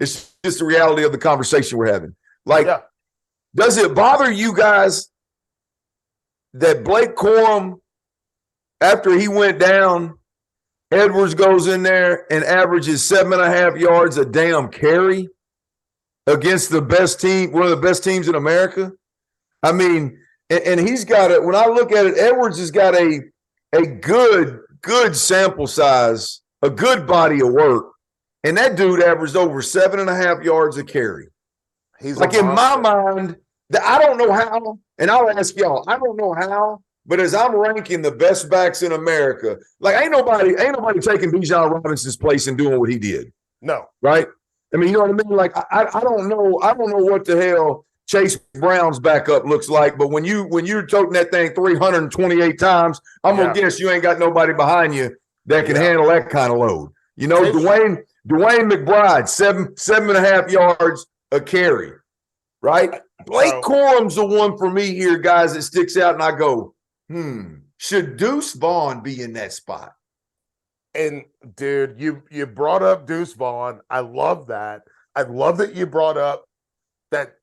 It's just the reality of the conversation we're having. Like, Yeah. does it bother you guys that Blake Corum, after he went down, Edwards goes in there and averages 7.5 yards a damn carry against the best team, one of the best teams in America? I mean, and he's got it. When I look at it, Edwards has got a good sample size, a good body of work. And that dude averaged over 7.5 yards a carry. He's like in my mind, I don't know how, and I'll ask y'all, I don't know how, but as I'm ranking the best backs in America, like ain't nobody taking Bijan Robinson's place and doing what he did. No. Right? I mean, you know what I mean? Like I don't know what the hell Chase Brown's backup looks like, but when you're toting that thing 328 times, I'm gonna guess you ain't got nobody behind you that can handle that kind of load. You know, Dwayne McBride, 7.5 yards a carry, right? Blake Corum's the one for me here, guys, that sticks out, and I go, should Deuce Vaughn be in that spot? And dude, you brought up Deuce Vaughn. I love that. I love that you brought up that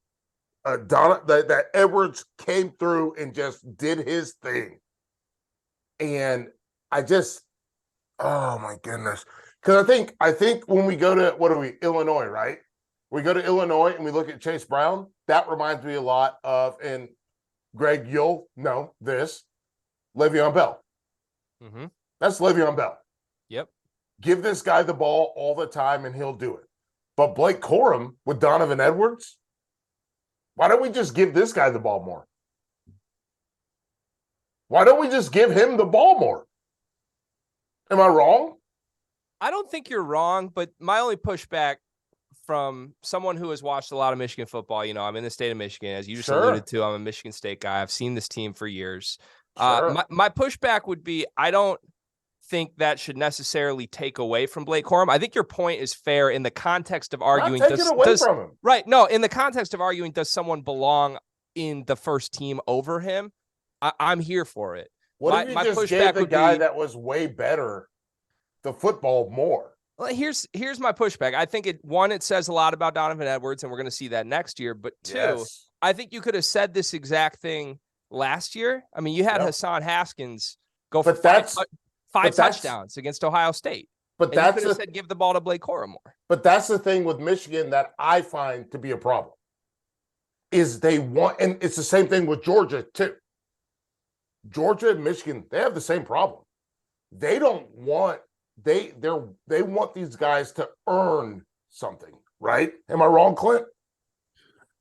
that Edwards came through and just did his thing. And I just, oh my goodness. Because I think when we go to Illinois, right? We go to Illinois and we look at Chase Brown. That reminds me a lot of, and Greg, you'll know this, Le'Veon Bell. Mm-hmm. That's Le'Veon Bell. Yep. Give this guy the ball all the time and he'll do it. But Blake Corum with Donovan Edwards, why don't we just give this guy the ball more? Why don't we just give him the ball more? Am I wrong? I don't think you're wrong, but my only pushback from someone who has watched a lot of Michigan football, you know, I'm in the state of Michigan, as you just alluded to. I'm a Michigan State guy. I've seen this team for years. My pushback would be, I don't think that should necessarily take away from Blake Corum. I think your point is fair in the context of arguing. Not taking away from him. Right. No, in the context of arguing, does someone belong in the first team over him? I'm here for it. What if you just gave the guy that was way better the football more? Well, here's my pushback. I think it says a lot about Donovan Edwards, and we're going to see that next year. But two, I think you could have said this exact thing last year. I mean, you had Hassan Haskins go for five touchdowns against Ohio State. But you could have said give the ball to Blake Corum more. But that's the thing with Michigan that I find to be a problem. Is they want, and it's the same thing with Georgia too. Georgia and Michigan, they have the same problem. They don't want they want these guys to earn something, right? Am I wrong, Clint?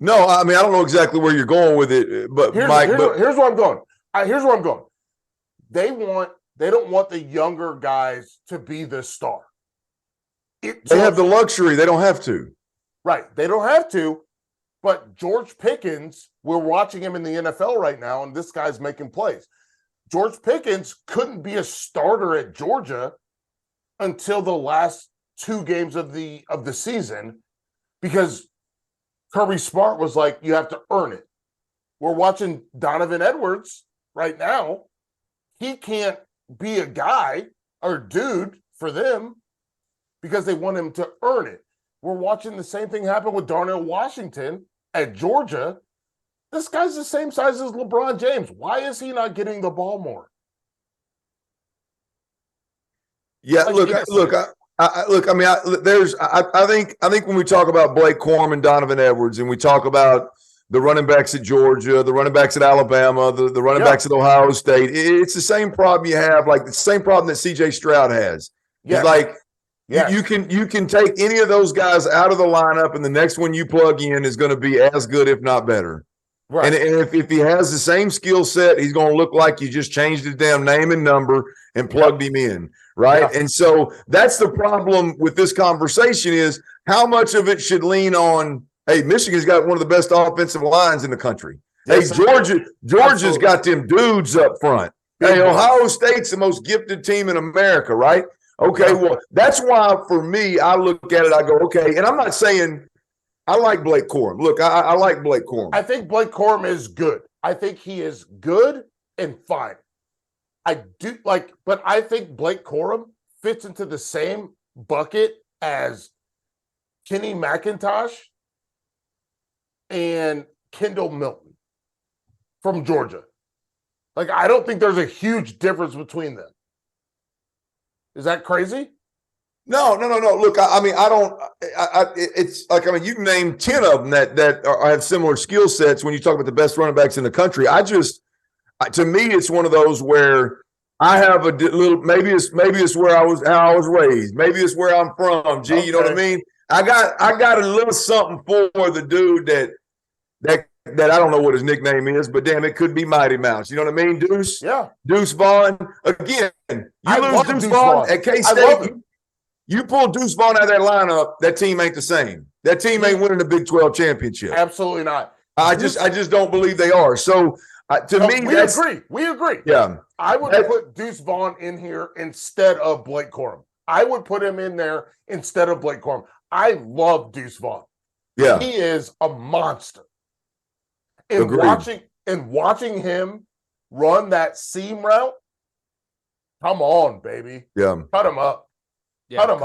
No, I mean I don't know exactly where you're going with it, but here's where I'm going. Here's where I'm going. They don't want the younger guys to be the star. They have the luxury. They don't have to. Right. They don't have to. But George Pickens, we're watching him in the NFL right now, and this guy's making plays. George Pickens couldn't be a starter at Georgia until the last 2 games of the season because Kirby Smart was like, you have to earn it. We're watching Donovan Edwards right now. He can't be a guy or dude for them because they want him to earn it. We're watching the same thing happen with Darnell Washington at Georgia. This guy's the same size as LeBron James. Why is he not getting the ball more? Yeah, look. I mean, I think when we talk about Blake Corum and Donovan Edwards, and we talk about the running backs at Georgia, the running backs at Alabama, the running backs at Ohio State, it's the same problem you have, like the same problem that C.J. Stroud has. It's like you can take any of those guys out of the lineup, and the next one you plug in is going to be as good, if not better. Right. And if he has the same skill set, he's going to look like you just changed his damn name and number and plugged him in, right? And so that's the problem with this conversation is how much of it should lean on, hey, Michigan's got one of the best offensive lines in the country. Yes, hey, Georgia's got them dudes up front. Hey, Ohio State's the most gifted team in America, right? Okay, well, that's why for me, I look at it, I go, okay, and I'm not saying – I like Blake Corum. Look, I like Blake Corum. I think Blake Corum is good. I think he is good and fine. I do like, but I think Blake Corum fits into the same bucket as Kenny McIntosh and Kendall Milton from Georgia. Like, I don't think there's a huge difference between them. Is that crazy? No. Look, I mean, I don't. It's like, I mean, you can name 10 of them that have similar skill sets when you talk about the best running backs in the country. To me, it's one of those where I have a little. Maybe it's where how I was raised. Maybe it's where I'm from. G, you know what I mean? I got a little something for the dude that I don't know what his nickname is, but damn, it could be Mighty Mouse. You know what I mean? Deuce. Yeah. Deuce Vaughn. Again, you lose Deuce Deuce Vaughn at K-State. You pull Deuce Vaughn out of that lineup, that team ain't the same. That team ain't winning the Big 12 championship. Absolutely not. I just don't believe they are. So we agree. Yeah. I would put Deuce Vaughn in here instead of Blake Corum. I would put him in there instead of Blake Corum. I love Deuce Vaughn. Yeah. He is a monster. And Agreed. watching him run that seam route, come on, baby. Yeah. Cut him up. Yeah, Cut him up.